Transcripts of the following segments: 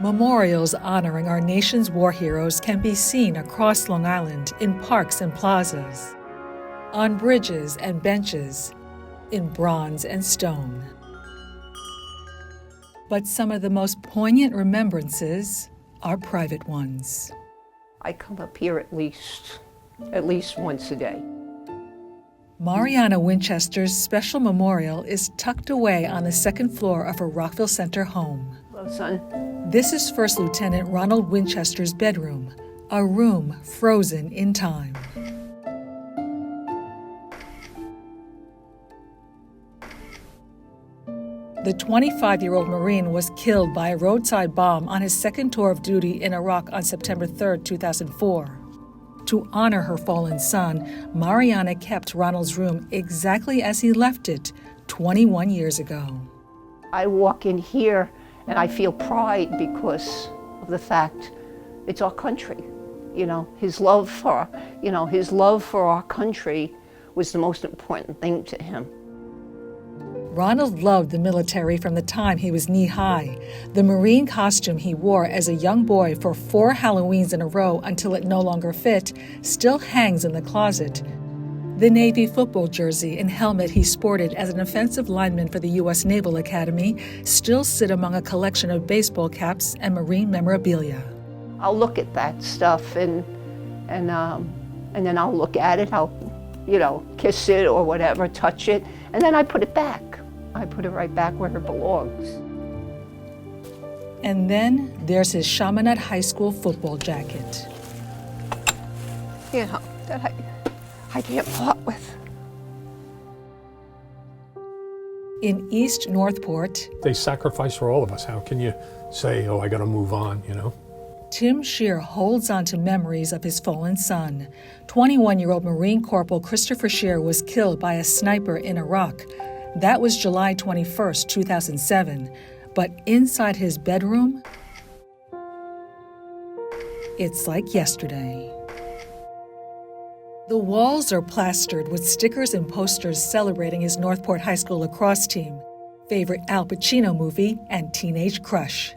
Memorials honoring our nation's war heroes can be seen across Long Island in parks and plazas, on bridges and benches, in bronze and stone. But some of the most poignant remembrances are private ones. I come up here at least once a day. Mariana Winchester's special memorial is tucked away on the second floor of her Rockville Center home. Hello, son. This is First Lieutenant Ronald Winchester's bedroom, a room frozen in time. The 25-year-old Marine was killed by a roadside bomb on his second tour of duty in Iraq on September 3, 2004. To honor her fallen son, Mariana kept Ronald's room exactly as he left it 21 years ago. I walk in here and I feel pride because of the fact it's our country. You know, his love for our country was the most important thing to him. Ronald loved the military from the time he was knee-high. The Marine costume he wore as a young boy for 4 Halloweens in a row until it no longer fit still hangs in the closet. The Navy football jersey and helmet he sported as an offensive lineman for the U.S. Naval Academy still sit among a collection of baseball caps and Marine memorabilia. I'll look at that stuff and then I'll look at it, I'll, kiss it or whatever, touch it, and then I put it back. I put it right back where it belongs. And then there's his Chaminade High School football jacket. That I can't part with. In East Northport, they sacrifice for all of us. How can you say, I got to move on, Tim Shear holds on to memories of his fallen son. 21-year-old Marine Corporal Christopher Shear was killed by a sniper in Iraq. That was July 21st, 2007. But inside his bedroom, it's like yesterday. The walls are plastered with stickers and posters celebrating his Northport High School lacrosse team, favorite Al Pacino movie, and teenage crush.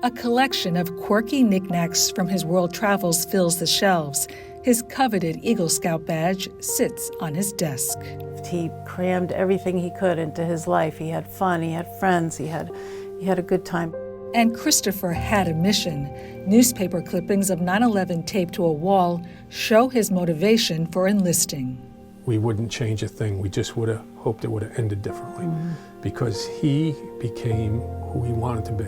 A collection of quirky knickknacks from his world travels fills the shelves. His coveted Eagle Scout badge sits on his desk. He crammed everything he could into his life. He had fun, he had friends, he had a good time. And Christopher had a mission. Newspaper clippings of 9/11 taped to a wall show his motivation for enlisting. We wouldn't change a thing. We just would have hoped it would have ended differently because he became who he wanted to be.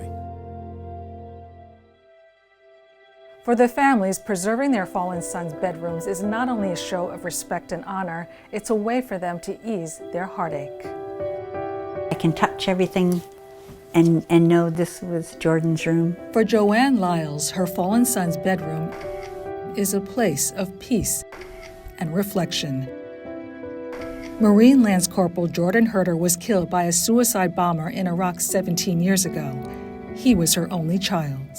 For the families, preserving their fallen sons' bedrooms is not only a show of respect and honor, it's a way for them to ease their heartache. I can touch everything and know this was Jordan's room. For Joanne Lyles, her fallen son's bedroom is a place of peace and reflection. Marine Lance Corporal Jordan Herter was killed by a suicide bomber in Iraq 17 years ago. He was her only child.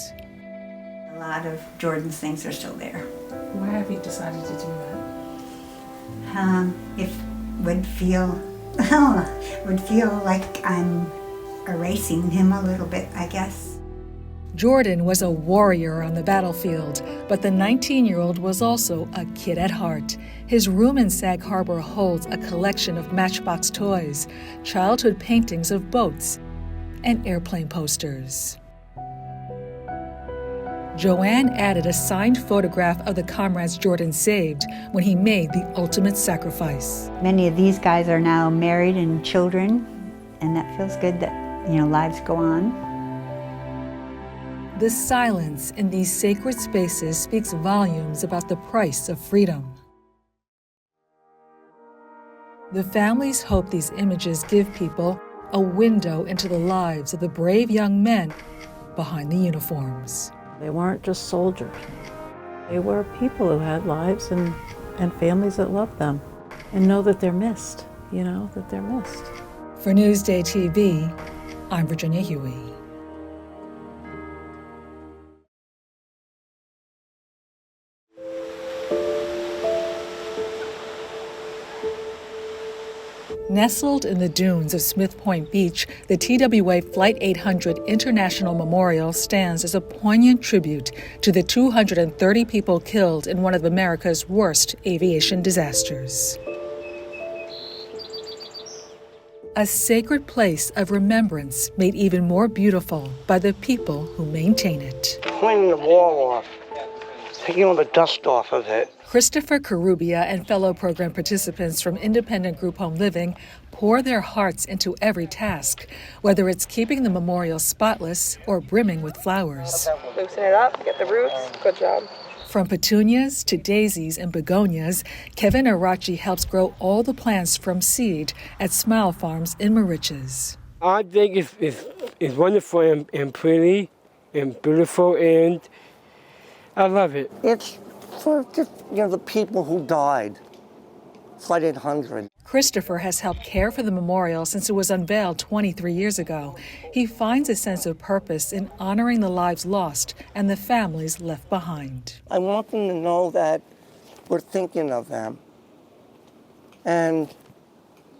A lot of Jordan's things are still there. Why have you decided to do that? It would feel like I'm erasing him a little bit, I guess. Jordan was a warrior on the battlefield, but the 19-year-old was also a kid at heart. His room in Sag Harbor holds a collection of Matchbox toys, childhood paintings of boats, and airplane posters. Joanne added a signed photograph of the comrades Jordan saved when he made the ultimate sacrifice. Many of these guys are now married and children, and that feels good that, lives go on. The silence in these sacred spaces speaks volumes about the price of freedom. The families hope these images give people a window into the lives of the brave young men behind the uniforms. They weren't just soldiers. They were people who had lives and families that loved them and know that they're missed, that they're missed. For Newsday TV, I'm Virginia Huie. Nestled in the dunes of Smith Point Beach, the TWA Flight 800 International Memorial stands as a poignant tribute to the 230 people killed in one of America's worst aviation disasters. A sacred place of remembrance made even more beautiful by the people who maintain it. Cleaning the wall off, taking all the dust off of it. Christopher Carubia and fellow program participants from independent group home living pour their hearts into every task, whether it's keeping the memorial spotless or brimming with flowers. Loosen it up, get the roots. Good job. From petunias to daisies and begonias, Kevin Arachi helps grow all the plants from seed at Smile Farms in Moriches. I think it's wonderful and pretty and beautiful, and I love it. It's for just, the people who died. Flight 800. Christopher has helped care for the memorial since it was unveiled 23 years ago. He finds a sense of purpose in honoring the lives lost and the families left behind. I want them to know that we're thinking of them. And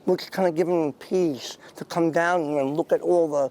we're just kind of giving them peace to come down here and look at all the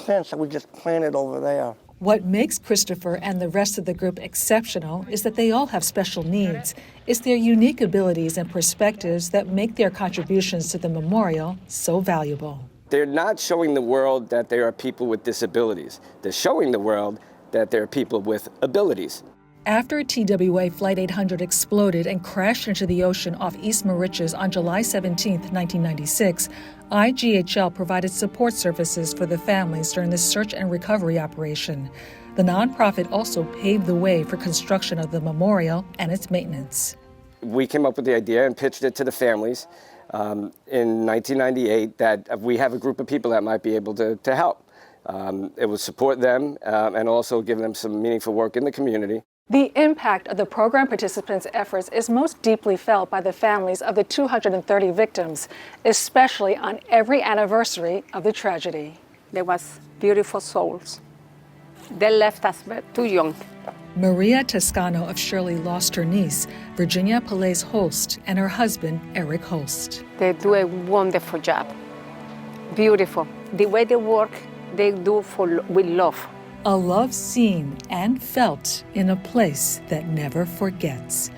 plants that we just planted over there. What makes Christopher and the rest of the group exceptional is that they all have special needs. It's their unique abilities and perspectives that make their contributions to the memorial so valuable. They're not showing the world that there are people with disabilities. They're showing the world that there are people with abilities. After TWA Flight 800 exploded and crashed into the ocean off East Moriches on July 17, 1996, IGHL provided support services for the families during the search and recovery operation. The nonprofit also paved the way for construction of the memorial and its maintenance. We came up with the idea and pitched it to the families in 1998 that we have a group of people that might be able to help. It would support them and also give them some meaningful work in the community. The impact of the program participants' efforts is most deeply felt by the families of the 230 victims, especially on every anniversary of the tragedy. There was beautiful souls. They left us too young. Maria Toscano of Shirley lost her niece, Virginia Pelez Holst, and her husband, Eric Holst. They do a wonderful job. Beautiful. The way they work, they do with love. A love seen and felt in a place that never forgets.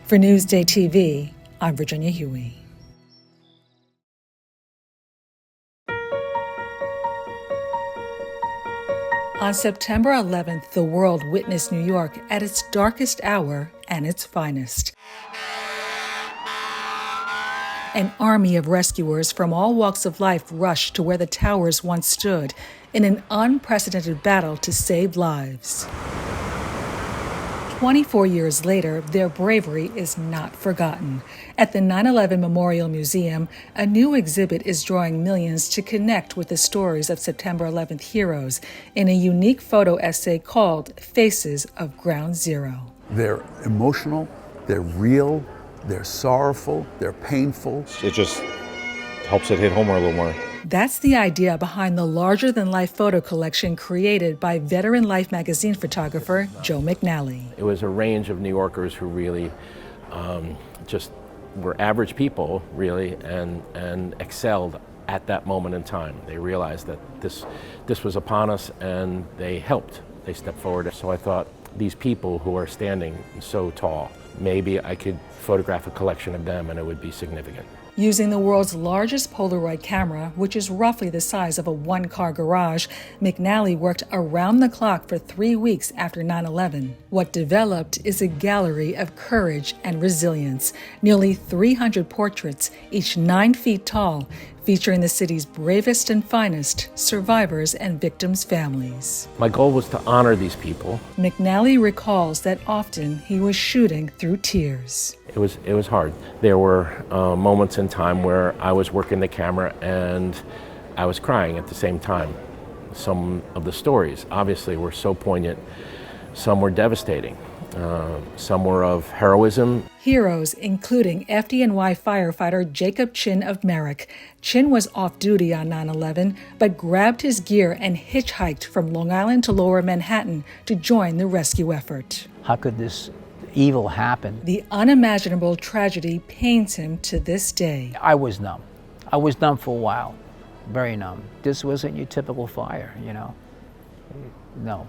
For Newsday TV, I'm Virginia Huie. On September 11th, the world witnessed New York at its darkest hour and its finest. An army of rescuers from all walks of life rushed to where the towers once stood in an unprecedented battle to save lives. 24 years later, their bravery is not forgotten. At the 9/11 Memorial Museum, a new exhibit is drawing millions to connect with the stories of September 11th heroes in a unique photo essay called Faces of Ground Zero. They're emotional, they're real, they're sorrowful, they're painful. It just helps it hit home a little more. That's the idea behind the larger-than-life photo collection created by veteran Life magazine photographer Joe McNally. It was a range of New Yorkers who really just were average people, really, and excelled at that moment in time. They realized that this was upon us, and they helped. They stepped forward. So I thought, these people who are standing so tall, maybe I could photograph a collection of them and it would be significant. Using the world's largest Polaroid camera, which is roughly the size of a one-car garage, McNally worked around the clock for 3 weeks after 9/11. What developed is a gallery of courage and resilience. Nearly 300 portraits, each 9 feet tall, featuring the city's bravest and finest survivors and victims' families. My goal was to honor these people. McNally recalls that often he was shooting through tears. It was hard. There were moments in time where I was working the camera and I was crying at the same time. Some of the stories obviously were so poignant. Some were devastating. Some were of heroism. Heroes, including FDNY firefighter Jacob Chin of Merrick. Chin was off duty on 9/11, but grabbed his gear and hitchhiked from Long Island to Lower Manhattan to join the rescue effort. How could this evil happen? The unimaginable tragedy pains him to this day. I was numb. I was numb for a while, very numb. This wasn't your typical fire, you know. No,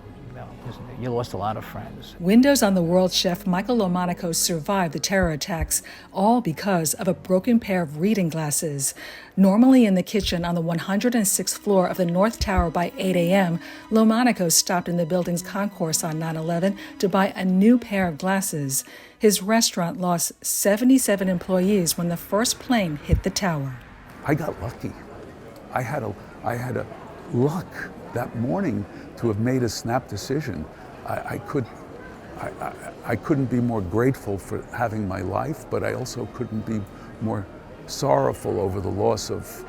you lost a lot of friends. Windows on the world chef Michael Lomonaco survived the terror attacks, all because of a broken pair of reading glasses. Normally in the kitchen on the 106th floor of the North Tower by 8 a.m., Lomonaco stopped in the building's concourse on 9/11 to buy a new pair of glasses. His restaurant lost 77 employees when the first plane hit the tower. I got lucky. I had a luck that morning to have made a snap decision. I couldn't be more grateful for having my life, but I also couldn't be more sorrowful over the loss of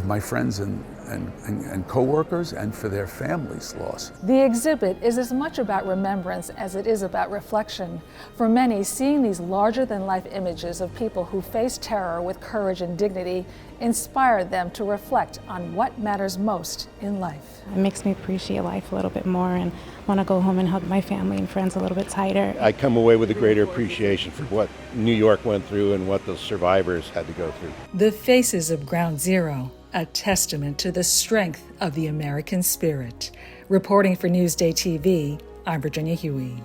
my friends and coworkers, and for their families' loss. The exhibit is as much about remembrance as it is about reflection. For many, seeing these larger-than-life images of people who faced terror with courage and dignity inspired them to reflect on what matters most in life. It makes me appreciate life a little bit more and want to go home and hug my family and friends a little bit tighter. I come away with a greater appreciation for what New York went through and what the survivors had to go through. The Faces of Ground Zero, a testament to the strength of the American spirit. Reporting for Newsday TV, I'm Virginia Huie.